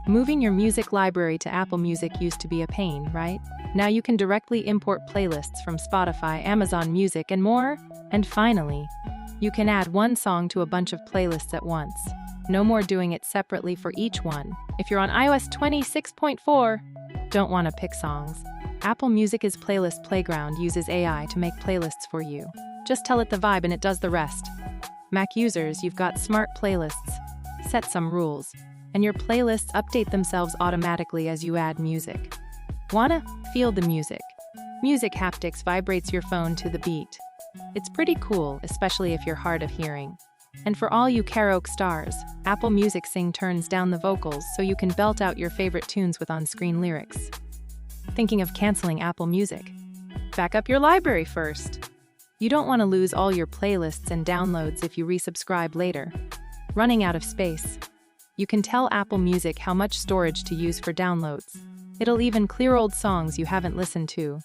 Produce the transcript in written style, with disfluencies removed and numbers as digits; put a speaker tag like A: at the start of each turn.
A: Moving your music library to Apple Music used to be a pain, right? Now you can directly import playlists from Spotify, Amazon Music, and more. And finally, you can add one song to a bunch of playlists at once. No more doing it separately for each one. If you're on iOS 26.4, don't want to pick songs. Apple Music's Playlist Playground uses AI to make playlists for you. Just tell it the vibe and it does the rest. Mac users, you've got smart playlists. Set some rules, and your playlists update themselves automatically as you add music. Wanna feel the music? Music Haptics vibrates your phone to the beat. It's pretty cool, especially if you're hard of hearing. And for all you karaoke stars, Apple Music Sing turns down the vocals so you can belt out your favorite tunes with on-screen lyrics. Thinking of canceling Apple Music? Back up your library first. You don't want to lose all your playlists and downloads if you resubscribe later. Running out of space. You can tell Apple Music how much storage to use for downloads. It'll even clear old songs you haven't listened to.